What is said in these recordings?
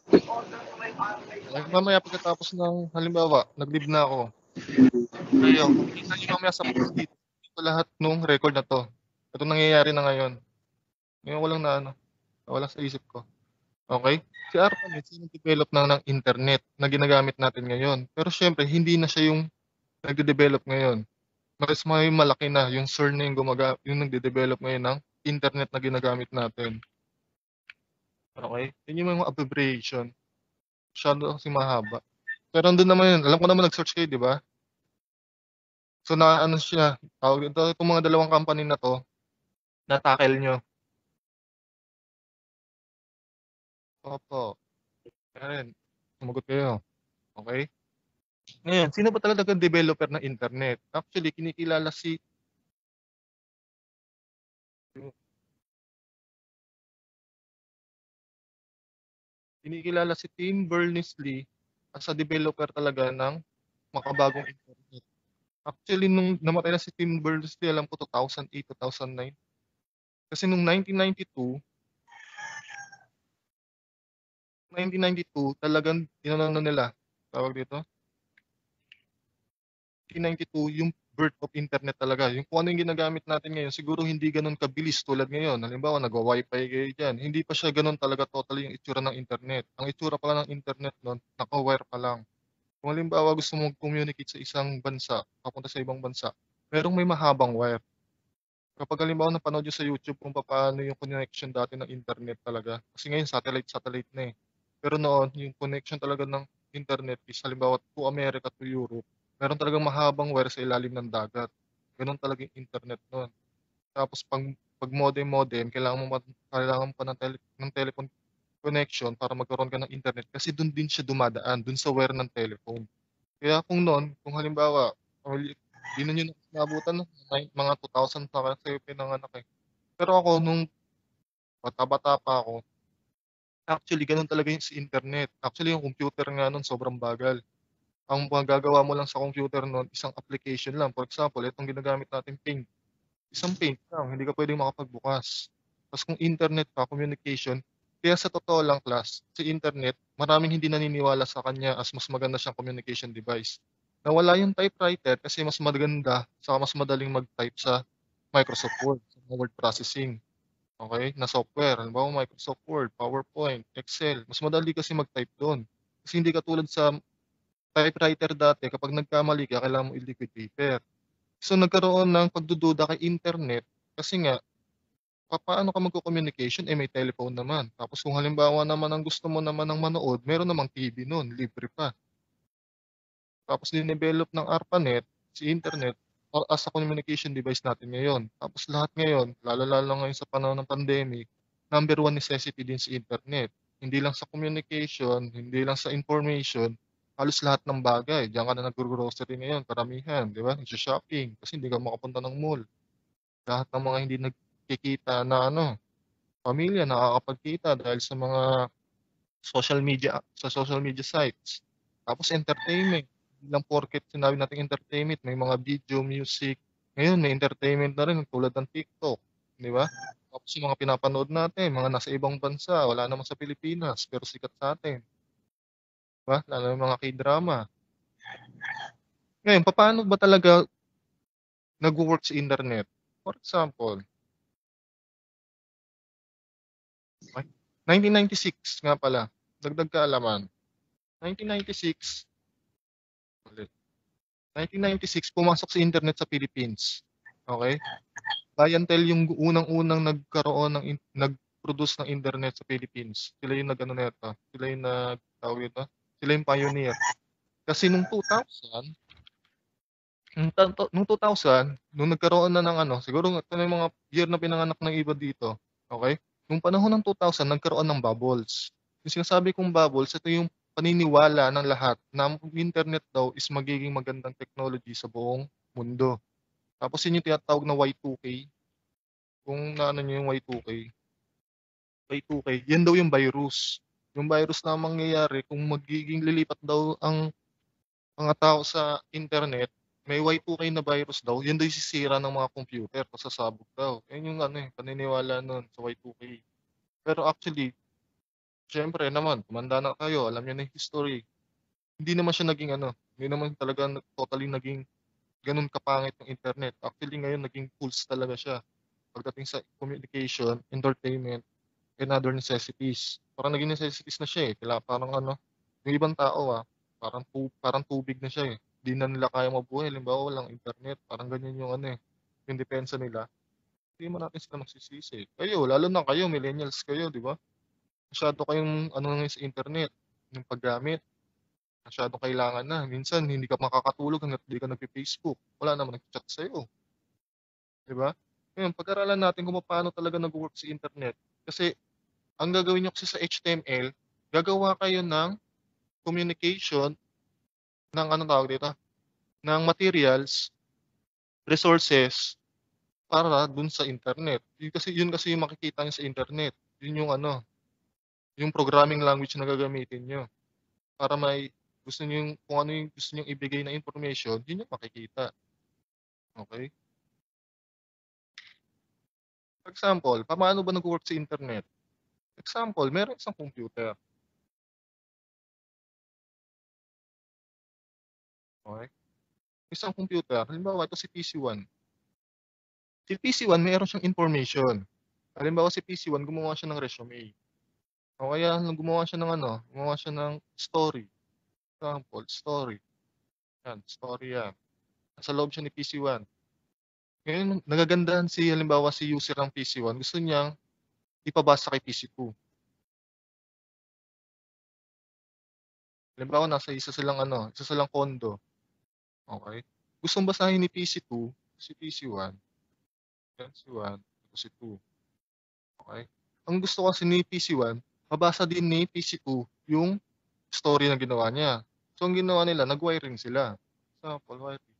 Okay, mamaya pagkatapos ng halimbawa, nag-leave na ako, kayo, makikita niyo mamaya sa post dito lahat nung record na 'to. Ito nangyayari na ngayon. Ngayon ko lang na ano, nawala sa isip ko. Okay. Si ARPANET yung nag-develop ng internet na ginagamit natin ngayon. Pero siyempre hindi na siya yung nagde-develop ngayon. Mas may malaki na yung CERN na yung nagde-develop ngayon ng internet na ginagamit natin. Okay. Yun yung mga abbreviation. Masyado kasi mahaba. Pero andun naman yun. Alam ko naman nag-search kayo, di ba? So na ano siya, tawag ito, itong mga dalawang company na to, na-tackle nyo. Opo. Karen, sumagot kayo. Okay? Ngayon, sino ba talaga developer ng internet? Actually, kinikilala si Tim Berners-Lee as a developer talaga ng makabagong internet. Actually, nung namatay na si Tim Berners-Lee, alam ko 2008, 2009. Kasi nung 1992, talagang inano nila, tawag dito, 1992, yung birth of internet talaga. Yung kung ano yung ginagamit natin ngayon, siguro hindi ganun kabilis tulad ngayon. Halimbawa, nagwa-wifi kayo dyan. Hindi pa siya ganun talaga totally yung itsura ng internet. Ang itsura pala ng internet nun, naka-wire pa lang. Kung halimbawa gusto mong communicate sa isang bansa, papunta sa ibang bansa, merong may mahabang wire. Kapag halimbawa napanood nyo sa YouTube kung paano yung connection dati ng internet talaga. Kasi ngayon satellite na eh. Pero noon, yung connection talaga ng internet is halimbawa to America to Europe, meron talagang mahabang wire sa ilalim ng dagat. Ganun talaga yung internet noon. Tapos pag modem, kailangan pa ng telephone connection para magkaroon ka ng internet kasi doon din siya dumadaan, doon sa wire ng telephone. Kaya kung noon, kung halimbawa, di na nyo naabutan no? Mga 2000 pa kasi pinanganak eh. Pero ako, nung bata-bata pa ako, actually, ganun talaga yung sa internet. Actually, yung computer nga nun, sobrang bagal. Ang magagawa mo lang sa computer nun, isang application lang. For example, itong ginagamit natin, Paint. Isang Paint lang, hindi ka pwedeng makapagbukas. Tapos kung internet pa, communication, kaya sa totoo lang, class, si internet, maraming hindi naniniwala sa kanya as mas maganda siyang communication device. Nawala yung typewriter kasi mas maganda, saka mas madaling mag-type sa Microsoft Word, sa word processing. Okay? Na software. Halimbawa, Microsoft Word, PowerPoint, Excel. Mas madali kasi mag-type doon. Kasi hindi katulad sa typewriter dati, kapag nagkamali ka, kailangan mo i-liquid paper. So, nagkaroon ng pagdududa kay internet kasi nga, paano ka magko-communication? Eh, may telephone naman. Tapos kung halimbawa naman ang gusto mo naman ng manood, meron namang TV noon, libre pa. Tapos dinevelop ng ARPANET, si internet, as a communication device natin ngayon. Tapos lahat ngayon, lalo-lalo ngayon sa panahon ng pandemic, number one necessity din si internet. Hindi lang sa communication, hindi lang sa information, halos lahat ng bagay. Diyan ka na nag-grocery ngayon, karamihan, di ba? Shopping kasi hindi ka makapunta ng mall. Lahat ng mga hindi nagkikita na pamilya nakakapagkita dahil sa social media sites. Tapos entertainment. Hindi lang porket sinabi natin entertainment, may mga video, music. Ngayon may entertainment na rin tulad ng TikTok, di ba? Tapos yung mga pinapanood natin, mga nasa ibang bansa, wala naman sa Pilipinas, pero sikat sa atin, di ba? Lalo yung mga K-drama. Ngayon, paano ba talaga nag-work sa internet? For example, ay, 1996 nga pala, dagdag kaalaman. 1996, ulit. 1996, pumasok sa internet sa Philippines. Okay? Liantel yung unang-unang nag-produce ng internet sa Philippines. Sila yung nag-ano nito. Sila yung tawag ito. Sila yung pioneer. Kasi nung 2000, nung 2000, nung nagkaroon na ng siguro ito na yung mga year na pinanganak ng iba dito. Okay? Nung panahon ng 2000, nagkaroon ng bubbles. Yung sinasabi kong bubbles, ito yung paniniwala ng lahat na ang internet daw is magiging magandang technology sa buong mundo. Tapos yun yung tinatawag na Y2K. Kung naano nyo yung Y2K. Y2K, yan daw yung virus. Yung virus na mangyayari kung magiging lilipat daw ang mga tao sa internet, may Y2K na virus daw, yun daw yung sisira ng mga computer, pasasabog daw. Yan yung paniniwala nun sa Y2K. Pero actually, Siyempre naman tumanda na kayo, alam niyo na yung history. Hindi naman siya naging ano, hindi naman talaga totally naging gano'n kapangit yung internet. Actually ngayon naging tools talaga siya pagdating sa communication, entertainment, and other necessities. Parang naging necessities na siya, eh, parang ano, yung ibang tao, parang tubig na siya, eh. 'Di na nila kayang mabuhay halimbawa walang internet, parang ganyan yung ano, eh, yung depensa nila. Hindi naman natin sila magsisisi. Kayo, lalo na kayo millennials kayo, 'di ba? Masyado kayong ano ngayon sa internet, yung paggamit, masyadong kailangan na. Minsan hindi ka makakatulog hangga't 'di ka nagfe-Facebook, wala namang nagcha-chat sa'yo, 'di ba? Ngayon pag-aralan natin kung paano talaga nagwo-work si internet. Kasi ang gagawin niyo kasi sa HTML, gagawa kayo ng communication ng anong tawag dito, ng materials, resources para dun sa internet. Yun kasi yung makikita niyo sa internet. Yun yung ano, yung programming language na gagamitin niyo para gusto niyo yung kung ano yung gusto niyong ibigay na information, yun yung makikita, okey? For example, papaano ba nagwo-work sa internet? Example, merong isang computer, okey? Isang computer, halimbawa ito si PC1. Si PC1 meron siyang information. Halimbawa si PC1 gumawa siya ng resume o kaya nung gumawa siya ng ano, gumawa siya ng story, example, story, 'yan, story 'yan. Nasa loob siya ni PC1. Ngayon nagagandahan halimbawa si user ng PC1 gusto niyang ipabasa kay PC2. Halimbawa isa silang condo, okey? Gustong basahin ni PC2 si PC1, 'yan si 1, ito si 2, okey? Ang gusto kasi ni PC1 mabasa din ni PC2 yung story na ginawa niya. So, ang ginawa nila nag-wiring sila. Example, wiring,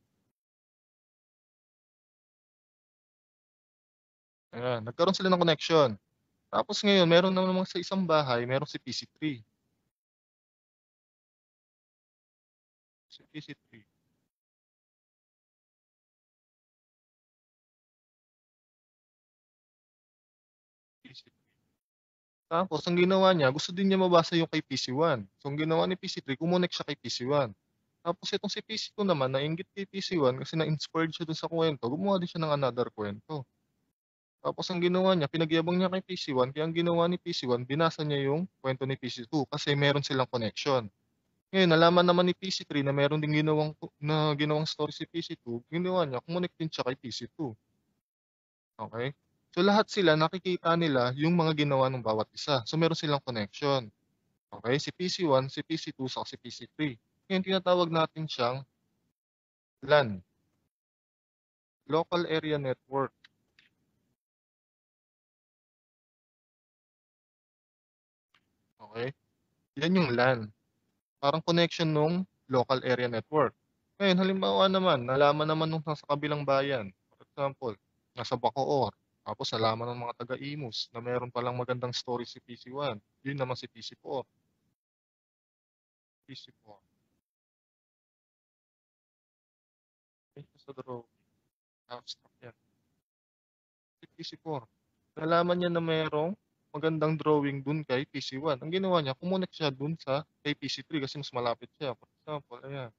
ayan, nagkaroon sila ng connection. Tapos ngayon meron na naman sa isang bahay merong si PC3, si PC3, PC3. Tapos ang ginawa niya gusto din niya mabasa yung kay PC1. So, ang ginawa ni PC3 kumonek siya kay PC1. Tapos itong si PC2 naman nainggit kay PC1 kasi na-inspired siya dun sa kuwento, gumawa din siya ng another kuwento. Tapos ang ginawa niya pinagyabang niya kay PC1 kaya ang ginawa ni PC1 binasa niya yung kuwento ni PC2 kasi meron silang connection. Ngayon nalaman naman ni PC3 na meron ding ginawang story si PC2, ginawa niya kumonek din siya kay PC2, okey? So lahat sila nakikita nila yung mga ginawa ng bawat isa. So meron silang connection, okey? Si PC1, si PC2, saka si PC3. Ngayon tinatawag natin siyang LAN, Local Area Network, okey? Yan yung LAN, parang connection nung local area network. Ngayon halimbawa naman, nalaman naman nung nasa kabilang bayan, for example, nasa Bacoor, tapos nalaman ng mga taga-Imus na meron palang magandang story si PC1, yun naman si PC4, PC4, ayun sa draw, abstract yan, si PC4. Nalaman niya na merong magandang drawing dun kay PC1, ang ginawa niya kumonek siya dun sa kay PC3 kasi mas malapit siya, for example, ayan.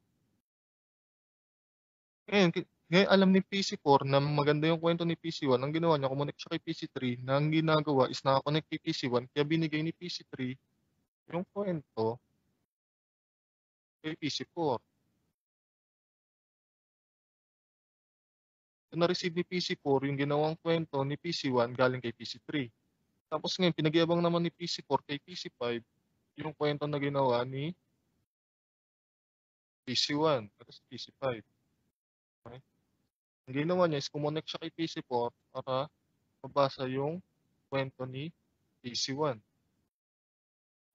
Ngayon alam ni PC4 na maganda yung kuwento ni PC1, ang ginawa niya kumonek siya kay PC3 na ang ginagawa is naka-connect kay PC1 kaya binigay ni PC3 yung kuwento kay PC4. So, na-receive ni PC4 yung ginawang kuwento ni PC1 galing kay PC3. Tapos ngayon pinagyabang naman ni PC4 kay PC5 yung kuwento na ginawa ni PC1 at si PC5, okey. Ang ginawa niya is kumonek siya kay PC4 para mabasa yung kuwento ni PC1.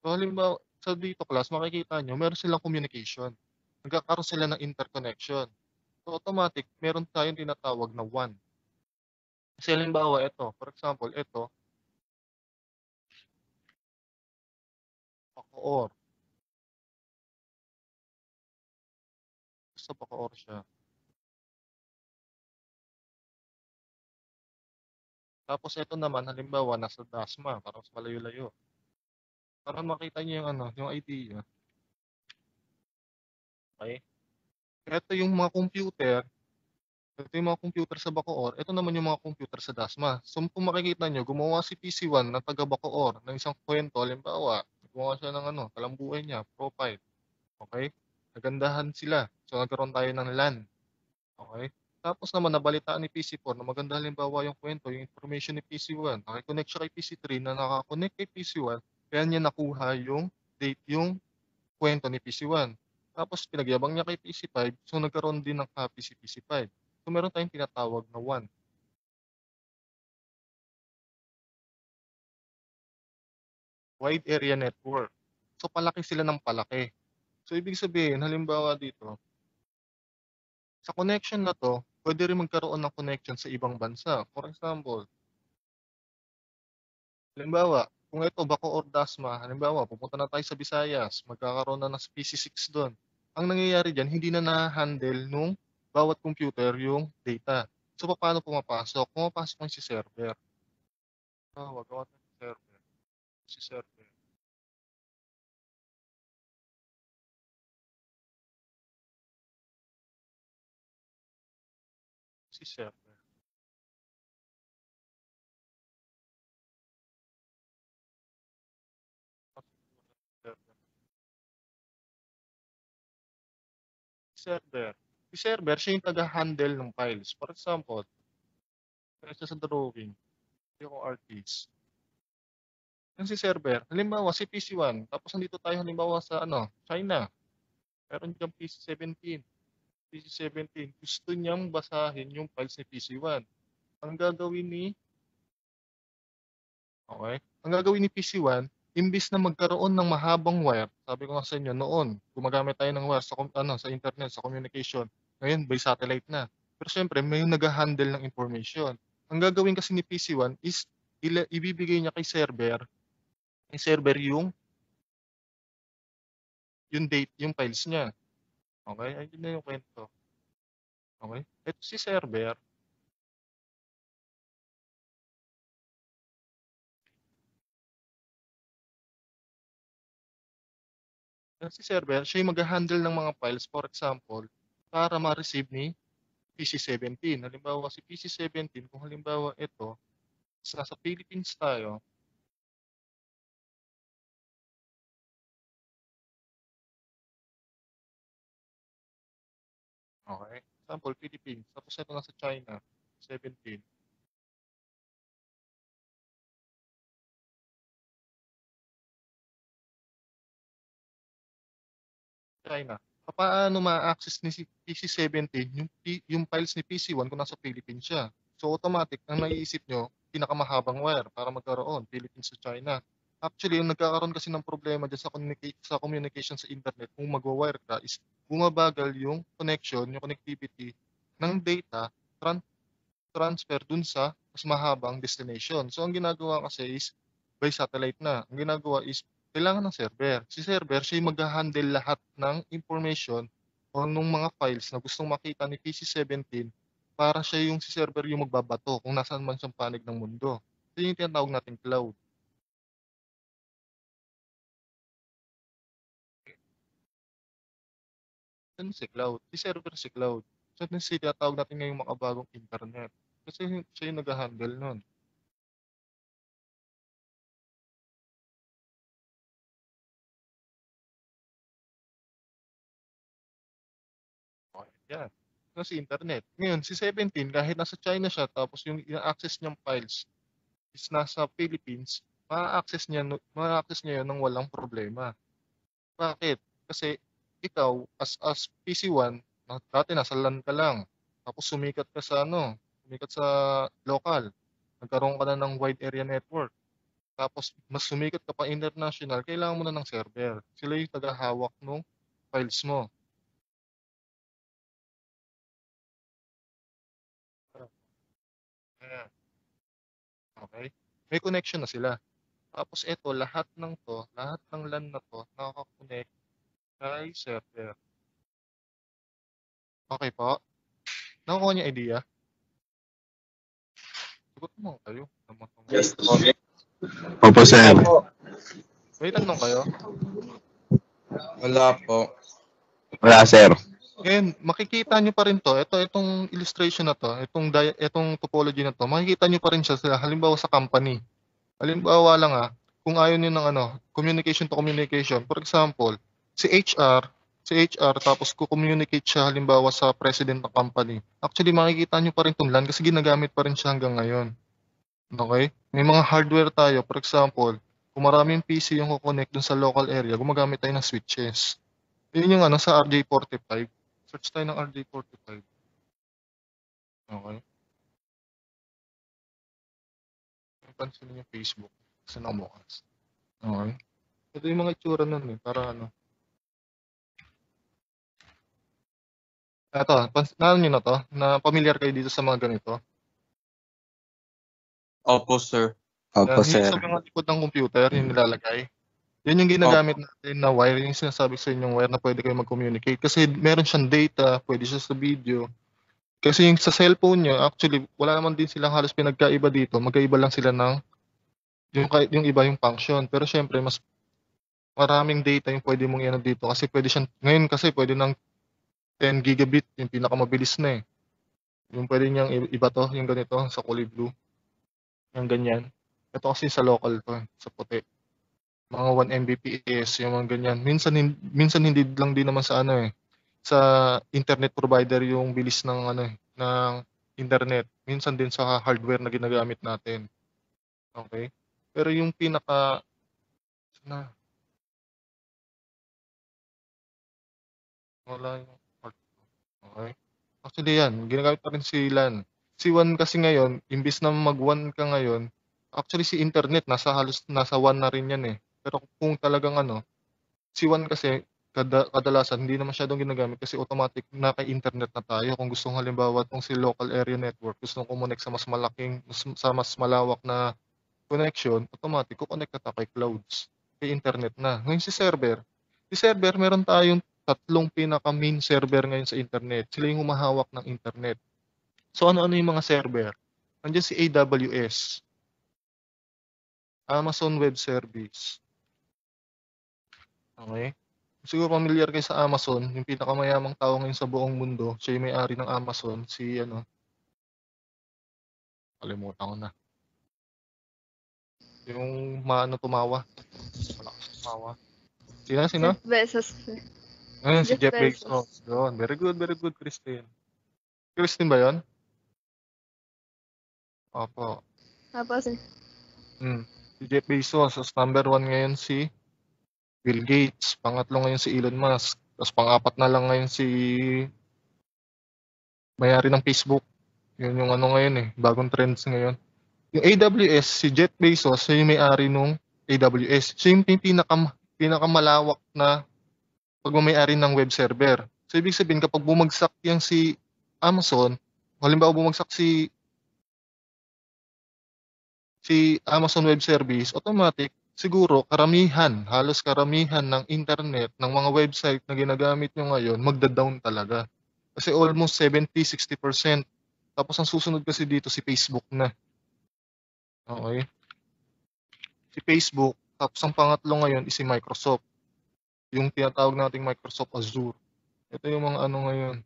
So, halimbawa sa dito class makikita niyo meron silang communication, nagkakaroon sila ng interconnection. So, automatic meron tayong tinatawag na WAN. Kasi halimbawa ito, for example ito, Bacoor, sa Bacoor siya. Tapos ito naman halimbawa nasa Dasma, parang mas malayo-layo. para makita niyo yung ano, yung idea. Okay? Ito yung mga computer, ito yung mga computer sa Bacoor, ito naman yung mga computer sa Dasma. So kung makikita nyo, gumawa si PC1 na taga Bacoor ng isang kwento, halimbawa, gumawa siya ng ano, talambuhay niya, profile. Okay? Nagandahan sila. So nagkaroon tayo ng LAN. Okay? Tapos naman nabalitaan ni PC4 na maganda halimbawa yung kwento, yung information ni PC1. Nakikonnect siya kay PC3 na nakakonect kay PC1, kaya niya nakuha yung date, yung kwento ni PC1. Tapos pinagyabang niya kay PC5, so nagkaroon din ng copy si PC5. So meron tayong tinatawag na WAN, Wide Area Network. So palaki sila ng palaki. So ibig sabihin, halimbawa dito, sa connection na to, pwede rin magkaroon ng connection sa ibang bansa. For example, halimbawa, kung ito Bacoor Dasma, halimbawa, pupunta na tayo sa Visayas, magkakaroon na ng PC6 doon. Ang nangyayari diyan, hindi na na-handle nung bawat computer yung data. So paano pumapasok? Pumapasok yung si server. Gawa tayo ng server. Si server. Si server. Server. Server. Si server, siya yung taga-handle ng files. For example, kaya sa drawing, yung artist. Yung si server, halimbawa si PC1, tapos nandito tayo halimbawa sa ano, China. Meron diyang PC17. PC17, gusto niyang basahin yung files ni PC1. Ang gagawin ni, okay, ang gagawin ni PC1, imbis na magkaroon ng mahabang wire, sabi ko nga sa inyo noon, gumagamit tayo ng wire sa, ano, sa internet, sa communication. Ngayon, by satellite na. Pero syempre, may nag-handle ng information. Ang gagawin kasi ni PC1 is ibibigay niya kay server yung date, yung files niya. Okay? Ayun na yung kwento. Okay? Ito si server, siya yung mag-handle ng mga files, for example, para ma-receive ni PC17. Halimbawa, si PC17, kung halimbawa ito, sa Philippines tayo, okay? Example, Philippines. Tapos ito nasa China, 17. China. Paano ma-access ni PC17 yung files ni PC1 kung nasa Philippines siya? So automatic, ang naiisip nyo, pinakamahabang wire para magkaroon, Philippines to China. Actually, yung nagkakaroon kasi ng problema dyan sa communication sa internet, kung magwa-wire ka, is bumabagal yung connection, yung connectivity ng data transfer dun sa mas mahabang destination. So, ang ginagawa kasi is by satellite na. Ang ginagawa is kailangan ng server. Si server, siya yung mag-handle lahat ng information o nung mga files na gustong makita ni PC17 para siya yung si server yung magbabato kung nasaan man siyang panig ng mundo. So, yun yung tinatawag nating cloud. Yun si cloud. Si server si cloud. So, yun si tinatawag natin ngayong makabagong internet. Kasi siya yung nag-handle nun. Okay, yan. Kasi internet. Ngayon, si 17, kahit nasa China siya, tapos yung access niyang files is nasa Philippines, ma-access niya yun ng walang problema. Bakit? Kasi ikaw, as PC1, dati nasa LAN ka lang, tapos sumikat ka sa ano, sumikat sa local, nagkaroon ka na ng wide area network, tapos mas sumikat ka pa international, kailangan mo na ng server. Sila yung tagahawak ng files mo. Ayan. Okay? May connection na sila. Tapos ito, lahat ng LAN na to, nakaka-connect kay server. Okay po? Nakukuha niyo idea? Sagot mo kayo. Yes po. Opo, sir. May tanong kayo? Wala po. Wala, sir. Ngayon, makikita nyo pa rin to. Itong illustration na to, itong topology na to, makikita nyo pa rin siya sa halimbawa sa company. Halimbawa lang kung ayaw nyo ng communication to communication. For example, si HR tapos ko-communicate siya halimbawa sa president ng company. Actually, makikita nyo pa rin itong LAN kasi ginagamit pa rin siya hanggang ngayon. Okay? May mga hardware tayo. For example, kung maraming PC yung kukonect dun sa local area, gumagamit tayo ng switches. Yun yung sa RJ45. Search tayo ng RJ45. Okay? Pansin niyo yung Facebook. Kasi nakabukas. Okay? Ito yung mga itsura nun para Ito, naano nyo na to? Na familiar kayo dito sa mga ganito? Opo, sir. Yan, yung sa mga likod ng computer, yung nilalagay. Yun yung ginagamit natin na wire, yung sinasabi sa inyong wire na pwede kayo mag-communicate. Kasi meron siyang data, pwede siya sa video. Kasi yung sa cellphone nyo, actually, wala naman din silang halos pinagkaiba dito. Magkaiba lang sila ng, yung iba yung function. Pero syempre, mas maraming data yung pwede mong i-ano dito. Kasi pwede siyang, ngayon kasi pwede ng 10 gigabit, yung pinakamabilis na Yung pwede niyang iba to, yung ganito, sa kulay blue. Yung ganyan. Ito kasi sa local to, sa puti. Mga 1 Mbps, yung mga ganyan. Minsan hindi lang din naman sa sa internet provider yung bilis ng ng internet. Minsan din sa hardware na ginagamit natin. Okay? Pero yung wala yung part. Okay? Actually yan, ginagamit pa rin si LAN. Si WAN kasi ngayon, imbis na mag-WAN ka ngayon, actually si internet, halos nasa WAN na rin yan Pero kung talagang si WAN kasi, kadalasan, hindi na masyadong ginagamit kasi automatic naka-internet na tayo. Kung gusto halimbawa itong si local area network, gusto kumonek sa mas malawak na connection, automatic kukonek ka kay clouds, kay internet na. Ngayon si server, meron tayong tatlong pinaka-main server ngayon sa internet. Sila yung humahawak ng internet. So ano-ano yung mga server? Nandiyan si AWS, Amazon Web Service. Okay? Siguro familiar kayo sa Amazon, yung pinakamayamang tao ngayon sa buong mundo, siya yung may-ari ng Amazon, si kalimutan ko na. Yung tumawa. Malakas tumawa. Sino? Jeff Bezos. Ayun, si Jeff Jeff Bezos. Bezos. Yun. Very good, Christine. Christine ba yun? Opo. Tapos, Si Jeff Bezos. Tapos number 1 ngayon si Bill Gates. Pangatlo ngayon si Elon Musk. Tapos pang-apat na lang ngayon si may-ari ng Facebook. Yun yung ngayon bagong trends ngayon. Yung AWS, si Jeff Bezos, siya yung may-ari nung AWS. Siya yung pinakamalawak na pagmamayari ng web server. So, ibig sabihin, kapag bumagsak yung si Amazon, halimbawa bumagsak si Amazon Web Service, automatic, siguro, halos karamihan ng internet, ng mga website na ginagamit nyo ngayon, magda-down talaga. Kasi almost 70-60%. Tapos ang susunod kasi dito si Facebook na. Okay? Si Facebook, tapos ang pangatlo ngayon is si Microsoft. Yung tinatawag nating Microsoft Azure. Ito yung mga ngayon.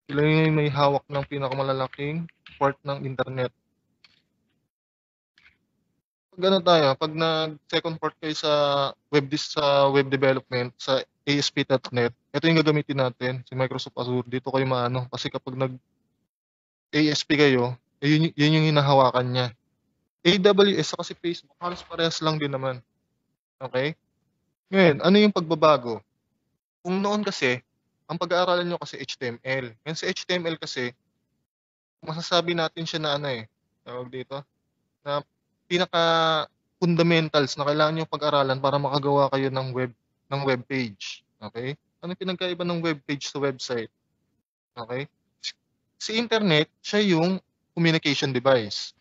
Sila yung may hawak ng pinakamalalaking part ng internet. Pag nag-second part kayo sa web development, sa ASP.NET, ito yung gagamitin natin, si Microsoft Azure. Dito kayo kasi kapag nag-ASP kayo, yun yung hinahawakan niya. AWS kasi Facebook, halos parehas lang din naman. Okay? Ngayon, ano yung pagbabago? Kung noon kasi, ang pag-aaralan nyo kasi HTML. Ngayon sa HTML kasi, masasabi natin siya na tawag dito, na pinaka-fundamentals na kailangan nyo pag-aralan para makagawa kayo ng web page. Okay? Ano pinagkaiba ng web page sa website? Okay? Si internet, siya yung communication device.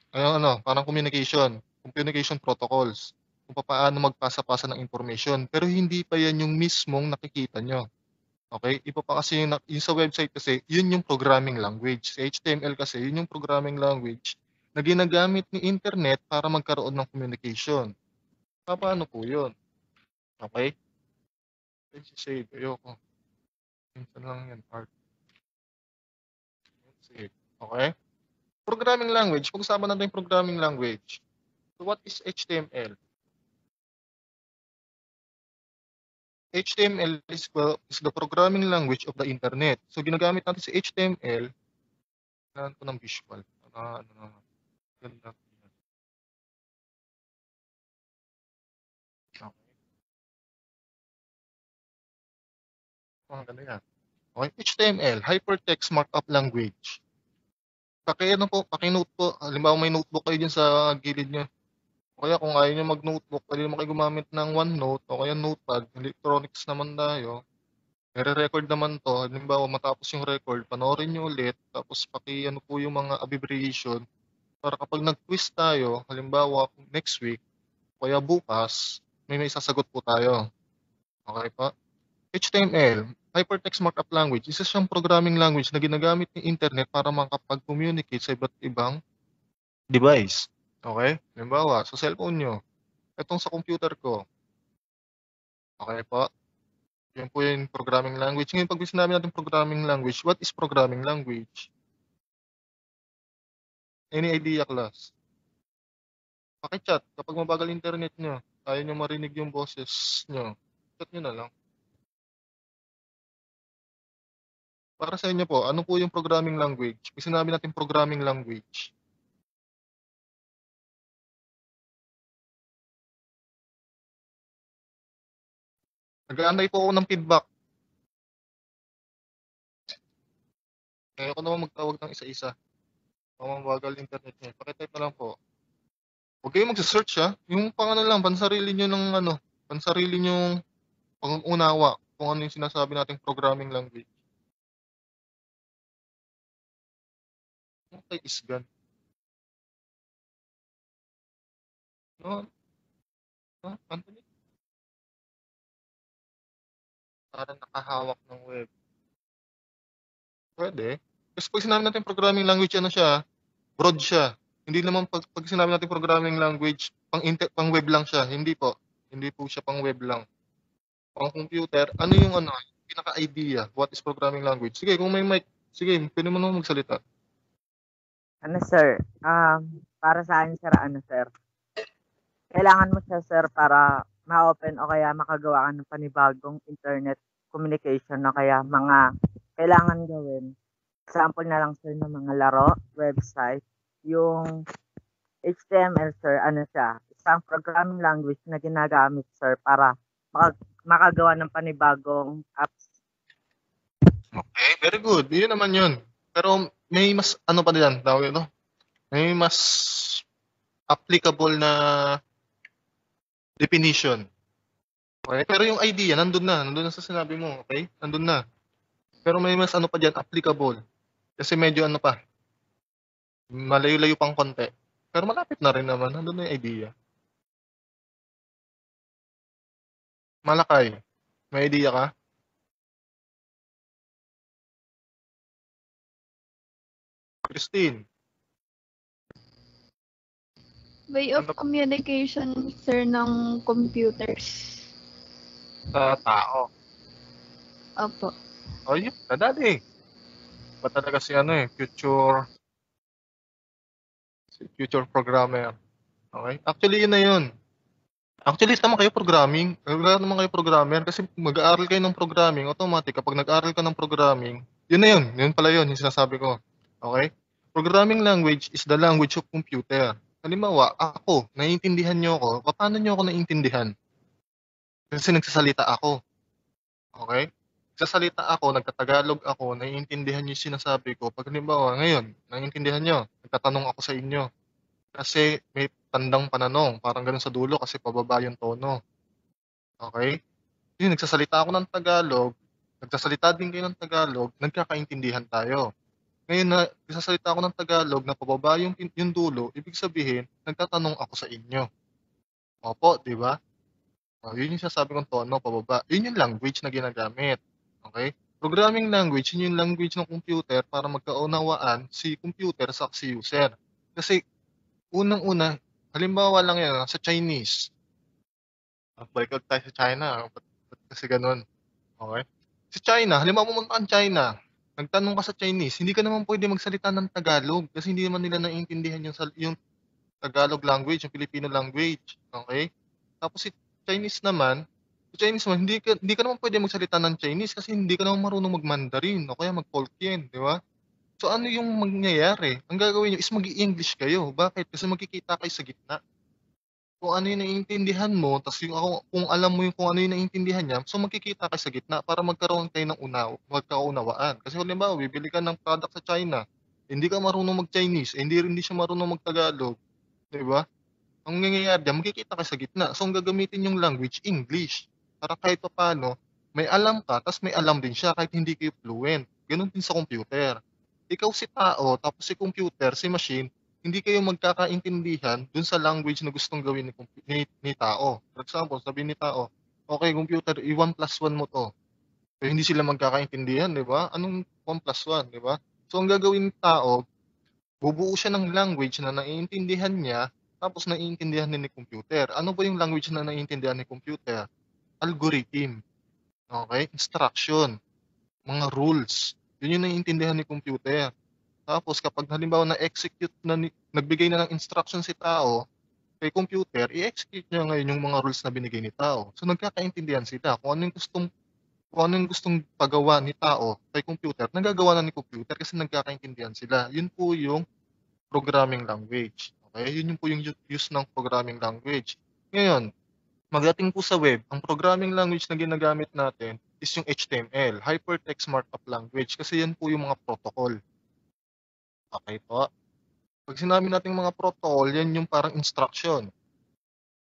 Parang communication protocols. Kung paano magpasa-pasa ng information. Pero hindi pa yan yung mismong nakikita nyo. Okay? Iba pa kasi yung sa website kasi, yun yung programming language. Sa HTML kasi, yun yung programming language na ginagamit ni internet para magkaroon ng communication. Paano po yun? Okay? Save. Ayoko. Minsan lang yan. Art. Save. Okay? Programming language. Pag-usapan natin yung programming language. So what is HTML? HTML is the programming language of the internet. So ginagamit natin si HTML. Kailangan ko ng visual. Ganda. Okay. Ganda yan. Okay. HTML, Hypertext Markup Language. Paki-note po. Halimbawa may notebook kayo dyan sa gilid nyo. O kaya kung ayaw nyo mag-notebook, pwede naman kayo gumamit ng OneNote o kaya Notepad. Electronics naman tayo. Nire-record naman to. Halimbawa matapos yung record, panoorin nyo ulit. Tapos ano po yung mga abbreviation. Para kapag nag-quiz tayo, halimbawa next week, o kaya bukas, may sasagot po tayo. Okay pa? HTML, Hypertext Markup Language, isa siyang programming language na ginagamit ng internet para makapag-communicate sa iba't ibang device. Okay? Halimbawa, sa cellphone nyo, itong sa computer ko. Okay po? Yan po yung programming language. Ngayon, pag sinabi natin programming language, what is programming language? Any idea, class? Paki-chat. Kapag mabagal internet nyo, ayaw nyo marinig yung boses nyo, chat nyo na lang. Para sa inyo po, ano po yung programming language? Pag sinabi natin programming language, nag-aantay po ako ng feedback. Kaya ako naman magtawag ng isa-isa. Kung mabagal internet nyo, pakitype na lang po. Huwag kayong mag-search ha. Yung lang, pansarili nyo ng pansarili nyo pang-unawa kung ano yung sinasabi nating programming language. Ano kay Isgan? No? Anthony? Parang nakahawak ng web. Pwede. Kasi pag sinabi natin programming language, ano siya? Broad siya. Hindi naman pag sinabi natin programming language, pang web lang siya. Hindi po. Hindi po siya pang web lang. Pang computer, ano yung pinaka-idea? What is programming language? Sige, kung may mic, sige, pwede mo naman magsalita. Sir, para sa akin, sir, sir, kailangan mo siya, sir, para ma-open o kaya makagawa ka ng panibagong internet communication o kaya mga kailangan gawin. Example na lang, sir, ng mga laro, website, yung HTML, sir, siya, isang programming language na ginagamit, sir, para makagawa ng panibagong apps. Okay, very good. Yun naman yun. Pero may mas pa diyan, tawag ito? May mas applicable na definition. Okay? Pero yung idea, nandun na sa sinabi mo, okay? Nandun na. Pero may mas pa diyan, applicable. Kasi medyo pa, malayo-layo pang konti. Pero malapit na rin naman, nandun na yung idea. Malakay, may idea ka? Christine. Way of communication, sir, ng computers. Sa tao. Opo. O yun, nadali. Ba talaga si future programmer. Okay? Actually, yun na yun. Actually, tama kayo programming. Wala naman kayo programmer kasi mag-aaral kayo ng programming, automatic, kapag nag-aaral ka ng programming, yun na yun. Yun pala yun, yung sinasabi ko. Okay? Programming language is the language of computer. Halimbawa, ako, naiintindihan nyo ako. Paano nyo ako naiintindihan? Kasi nagsasalita ako. Okay? Nagsasalita ako, nagtatagalog ako, naiintindihan nyo yung sinasabi ko. Pag halimbawa, ngayon, naiintindihan nyo, nagtatanong ako sa inyo. Kasi may tandang pananong, parang ganun sa dulo kasi pababa yung tono. Okay? Yun, nagsasalita ako ng Tagalog, nagsasalita din kayo ng Tagalog, nagkakaintindihan tayo. Ngayon na nagsasalita ako ng Tagalog na pababa yung dulo, ibig sabihin, nagtatanong ako sa inyo. Opo, di ba? Yun yung sasabi kong tono, pababa. Yun yung language na ginagamit. Okay? Programming language, yun yung language ng computer para magkaunawaan si computer sa si user. Kasi unang-una, halimbawa lang yan, sa Chinese. Balik tayo sa China, ba't kasi gano'n, okey? Sa China, halimbawa pumunta kang China, nagtanong ka sa Chinese, hindi ka naman puwede magsalita ng Tagalog kasi hindi naman nila naiintindihan yung Tagalog language, yung Filipino language, okey? Tapos sa Chinese naman hindi ka naman puwede magsalita ng Chinese kasi hindi ka naman marunong mag-Mandarin o kaya mag-Hokkien, 'di ba? So, ano yung mangyayari, ang gagawin niyo is mag-i-English kayo, bakit? Kasi magkikita kayo sa gitna. Kung ano yung naiintindihan mo ta's yung kung alam mo yung kung ano yung naiintindihan niya, so magkikita kayo sa gitna para magkaroon kayo ng magkaunawaan. Kasi halimbawa bibili ka ng product sa China, hindi ka marunong mag-Chinese, hindi siya marunong mag-Tagalog, 'di ba? Ang mangyayari diyan magkikita kayo sa gitna. So, ang gagamitin niyong language, English. Para kahit papaano may alam ka ta's may alam din siya kahit hindi kayo fluent. Gano'n din sa computer. Ikaw si tao tapos si computer, si machine, hindi kayo magkakaintindihan dun sa language na gustong gawin ni tao. For example, sabihin ni tao, "Okey computer, i-1 plus 1 mo 'to." Eh, hindi sila magkakaintindihan, 'di ba? Anong 1 plus 1, 'di ba? So, ang gagawin ng tao, bubuo siya ng language na naiintindihan niya, tapos naiintindihan din ni computer. Ano ba yung language na naiintindihan ni computer? Algorithm, okey? Instruction, mga rules. Yun yung naiintindihan ni computer. Tapos kapag halimbawa na-execute na nagbigay na ng instruction si tao kay computer, i-execute niya ngayon yung mga rules na binigay ni tao. So, nagkakaintindihan sila kung ano yung gustong pagawa ni tao kay computer, nagagawa na ni computer kasi nagkakaintindihan sila. Yun po yung programming language, okey? Yun po yung use ng programming language. Ngayon, pagdating po sa web, ang programming language na ginagamit natin is yung HTML, Hypertext Markup Language, kasi yan po yung mga protocol, okey po? 'Pag sinabi nating mga protocol, yan yung parang instruction.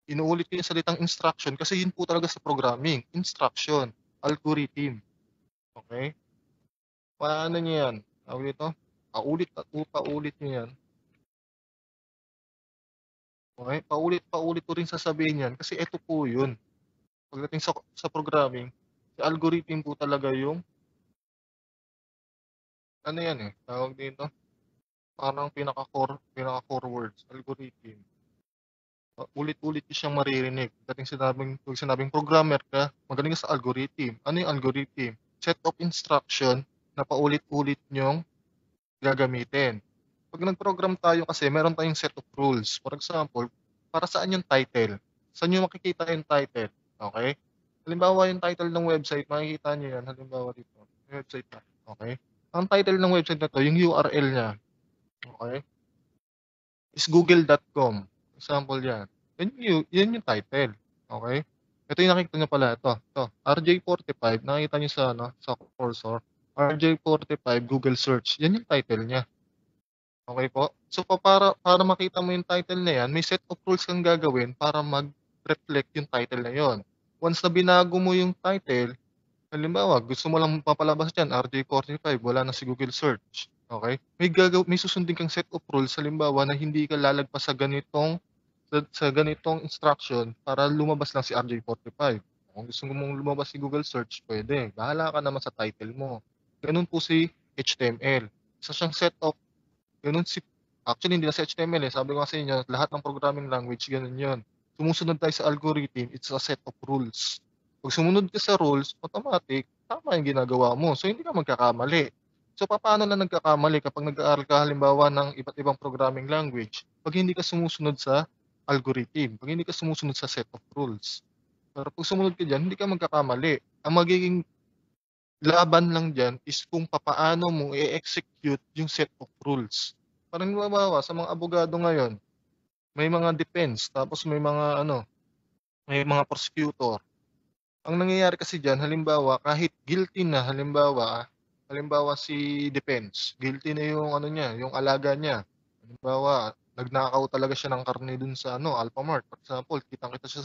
Inuulit ko yung salitang instruction kasi yun po talaga sa programming, instruction, algorithm, okey? Paano niyo yan, tawag dito, paulit at paulit niyo yan, okey? Paulit-paulit ko rin sasabihin yan kasi eto po yun. Pagdating sa programming, si algorithm po talaga yung ano yan, eh, tawag dito, parang pinaka-core words, algorithm. Ulit-ulit niyo siyang maririnig pag sinabing programmer ka, magaling ka sa algorithm. Ano yung algorithm? Set of instruction na paulit-ulit niyong gagamitin. 'Pag nag-program tayo kasi meron tayong set of rules. For example, para saan yung title? Saan niyo makikita yung title, okey? Halimbawa yung title ng website makikita niyo yan halimbawa dito, may website na, okey? Ang title ng website na 'to yung URL niya, okey, is google.com, example yan. Yan yung title, okey? Ito yung nakikita niyo pala ito, RJ45 nakikita niyo sa ano, sa cursor, RJ45 Google search, yan yung title niya. Okey po. So, para makita mo yung title na 'yan, may set of rules kang gagawin para mag-reflect yung title na 'yon. Once na binago mo yung title, halimbawa gusto mo lang mapalabas diyan RJ45 wala na si Google search, okey? May susundin kang set of rules halimbawa na hindi ka lalagpas sa ganitong instruction para lumabas lang si RJ45. Kung gusto mong lumabas si Google search, puwede. Bahala ka naman sa title mo. Gano'n po si HTML. Isa siyang set of Gano'n actually hindi na sa HTML, eh, sabi ko nga sa inyo lahat ng programming language gano'n 'yun. Sumusunod tayo sa algorithm, it's a set of rules. 'Pag sumunod ka sa rules, automatic tama 'yung ginagawa mo, so hindi ka magkakamali. So, papaano na nagkakamali kapag nag-aaral ka halimbawa ng iba't ibang programming language, 'pag hindi ka sumusunod sa algorithm, 'pag hindi ka sumusunod sa set of rules. Pero 'pag sumunod ka diyan, hindi ka magkakamali. Ang magiging laban lang diyan is kung papaano mo i-execute yung set of rules. Parang halimbawa sa mga abogado ngayon, may mga defense tapos may mga prosecutor. Ang nangyayari kasi diyan halimbawa kahit guilty na halimbawa si defense, guilty na yung ano niya, yung alaga niya. Halimbawa, nagnakaw talaga siya ng karne dun sa ano, Alfamart. For example, kitang-kita siya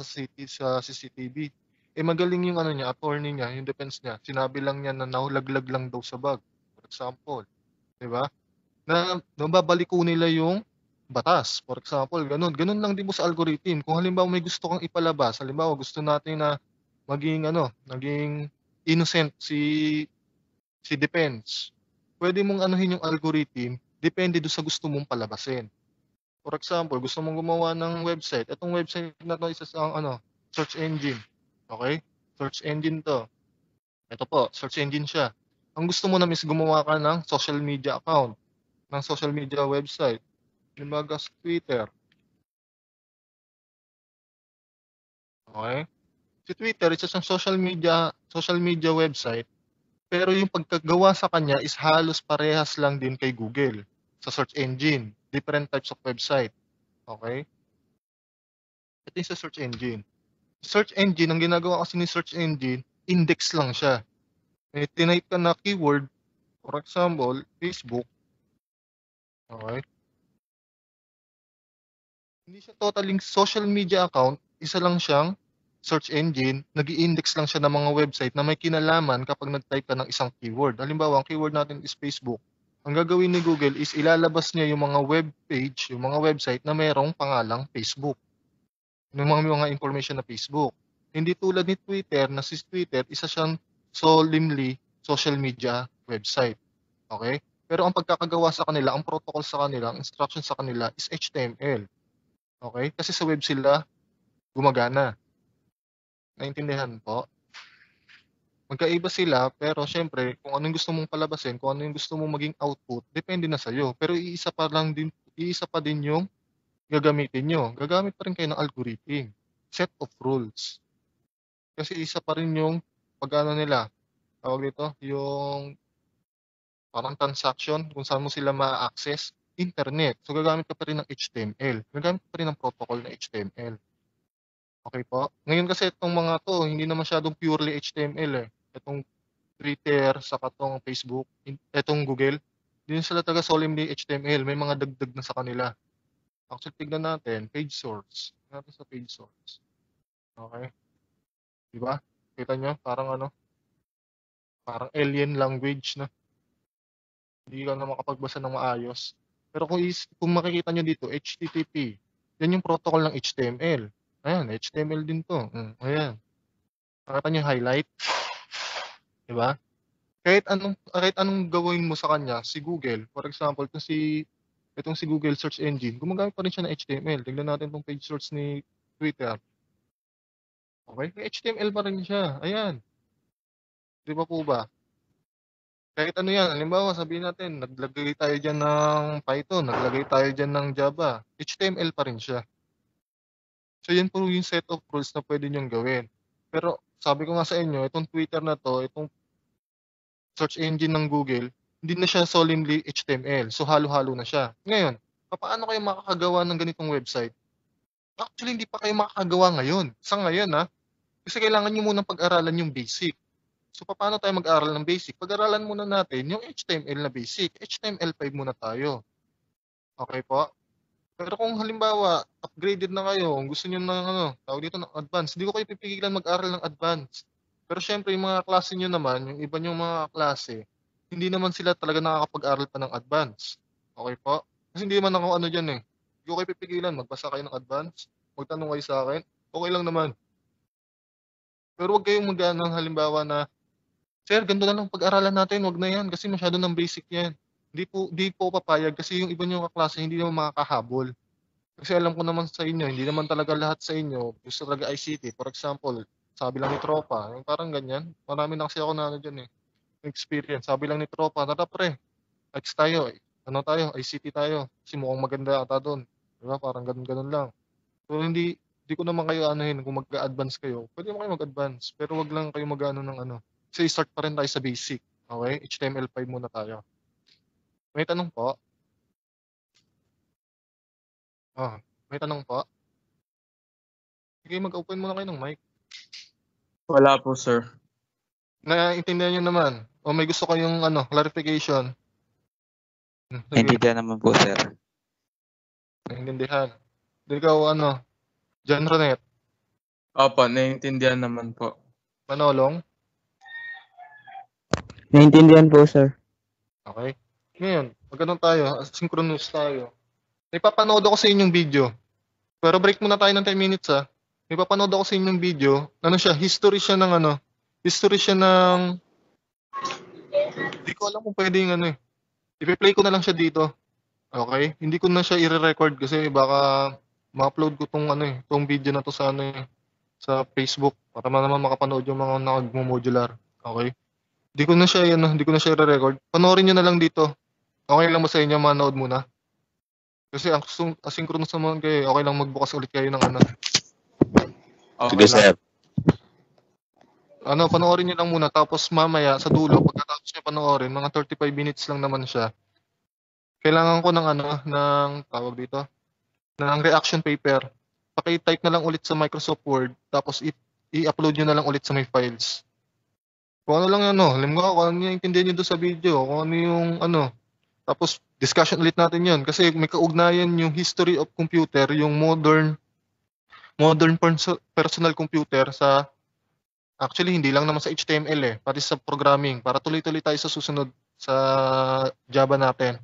sa CCTV. Eh, magaling yung ano niya, attorney niya, yung defense niya. Sinabi lang niya na nahulaglag lang daw sa bag, for example, 'di ba? Na nababaliko nila yung batas, for example, gano'n. Gano'n lang din po sa algorithm. Kung halimbawa may gusto kang ipalabas, halimbawa gusto natin na maging innocent si defense, puwede mong anuhin yung algorithm, depende do'n sa gusto mong palabasin. For example, gusto mong gumawa ng website, itong website na 'to isa sa ano, search engine. Okay? Search engine to. Ito po, search engine siya. Ang gusto mo naman is gumawa ka ng social media account, ng social media website. Kumbaga sa Twitter. Okay? Si Twitter, isa siyang social media website, pero yung pagkagawa sa kanya is halos parehas lang din kay Google sa search engine. Different types of website. Okay? Ito yung sa search engine. Search engine, ang ginagawa kasi ni search engine, index lang siya. May tinype ka na keyword, for example, Facebook. Okay? Hindi siya totaling social media account, isa lang siyang search engine, nag-i-index lang siya ng mga website na may kinalaman kapag nag-type ka ng isang keyword. Halimbawa, ang keyword natin is Facebook. Ang gagawin ni Google is ilalabas niya yung mga web page, yung mga website na mayroong pangalang Facebook. Yung mga information na Facebook. Hindi tulad ni Twitter, na si Twitter, isa siyang solemnly social media website. Okay? Pero ang pagkakagawa sa kanila, ang protocol sa kanila, ang instruction sa kanila is HTML. Okay? Kasi sa web sila gumagana. Naintindihan po? Magkaiba sila, pero syempre, kung anong gusto mong palabasin, kung ano yung gusto mong maging output, depende na sa'yo. Pero iisa pa din yung gagamitin nyo. Gagamit pa rin kayo ng algorithm. Set of rules. Kasi isa pa rin yung pag-ano nila, tawag dito, yung parang transaction, kung saan mo sila ma-access, internet. So gagamit ka pa rin ng HTML. Gagamit ka pa rin ng protocol na HTML. Okay po? Ngayon kasi itong mga to, hindi na masyadong purely HTML eh. Itong Twitter, saka itong Facebook, itong Google, hindi sila taga solemnly HTML. May mga dagdag na sa kanila. Actually, tignan natin, page source. Tignan natin sa page source. Okay? Diba? Kita nyo? Parang alien language na. Hindi ka na makapagbasa ng maayos. Pero kung makikita nyo dito, HTTP, yan yung protocol ng HTML. Ayan, HTML din to. Ayan. Nakita nyo highlight? Diba? Kahit anong gawin mo sa kanya, si Google, for example, itong si Google search engine, gumagamit pa rin siya ng HTML. Tingnan natin itong page source ni Twitter. Okay? May HTML pa rin siya. Ayan. Di ba po ba? Kahit ano yan, halimbawa sabihin natin, naglagay tayo dyan ng Python, naglagay tayo dyan ng Java, HTML pa rin siya. So yan po yung set of rules na pwede nyong gawin. Pero sabi ko nga sa inyo, itong Twitter na to, itong search engine ng Google, hindi na siya solemnly HTML. So halo-halo na siya. Ngayon, paano kayo makakagawa ng ganitong website? Actually, hindi pa kayo makakagawa ngayon. Sa ngayon kasi kailangan nyo munang pag-aralan yung basic. So, paano tayo mag-aral ng basic? Pag-aralan muna natin yung HTML na basic. HTML5 muna tayo. Okay po? Pero kung halimbawa, upgraded na kayo, kung gusto nyo ng tawag dito ng advanced, hindi ko kayo pipigilan mag-aral ng advanced. Pero syempre, yung mga klase nyo naman, yung iba nyong mga klase, hindi naman sila talaga nakakapag-aral pa ng advanced. Okay po? Kasi hindi naman ako dyan eh. Hindi ko kayo pipigilan, magbasa kayo ng advanced, magtanong kayo sa akin, okay lang naman. Pero huwag kayong halimbawa na, sir, ganito na lang pag-aralan natin, wag na yan kasi masyado ng basic yan. Di po papayag kasi yung iba nyo kaklase hindi naman makakahabol. Kasi alam ko naman sa inyo, hindi naman talaga lahat sa inyo gusto talaga ICT. For example, sabi lang ni Tropa, yung parang ganyan. Marami na kasi ako na dyan eh. Experience. Sabi lang ni Tropa, tara pre, X tayo eh. ICT tayo. Kasi mukhang maganda ata doon. Diba? Parang ganun-ganun lang. So hindi ko naman kayo kung mag-advance kayo. Pwede mo kayo mag-advance. Pero wag lang kayo ng Kasi start pa rin tayo sa basic. Okay? HTML5 muna tayo. May tanong po? May tanong po? Sige, mag-open muna kayo ng mic. Wala po, sir. Naintindihan nyo naman? O may gusto kayong clarification? Sige, Naintindihan naman po, sir. naintindihan. Hindi ikaw, John Ronet, Opo, naiintindihan naman po. Manolong? Naintindihan po, sir. Okay. Ngayon, tayo, synchronous tayo. May papanood ako sa inyong video. Pero break muna tayo ng 10 minutes May papanood ako sa inyong video. History siya ng hindi ko alam kung pwedeng i-play ko na lang siya dito. Okay? Hindi ko na siya i-record kasi baka ma-upload ko tong video na to sa sa Facebook para naman makapanood yung mga nagmo-modular. Okay? Di ko na siya re-record. Panoorin niyo na lang dito. Okay lang ba sa inyo manood muna? Kasi ang asynchronous naman kayo, okay lang magbukas ulit kayo ng ano. Okay Sige, lang. sir. Panoorin niyo lang muna tapos mamaya sa dulo pagkatapos niyo panoorin, mga 35 minutes lang naman siya. Kailangan ko ng tawag dito, ng reaction paper. Paki-type na lang ulit sa Microsoft Word tapos i-upload niyo na lang ulit sa my files. Kung ano lang halimbawa kung ano yung intindihan niyo doon sa video, kung ano yung tapos discussion ulit natin 'yon kasi may kaugnayan yung history of computer, yung modern personal computer sa actually hindi lang naman sa HTML pati sa programming para tuloy-tuloy tayo sa susunod sa Java natin.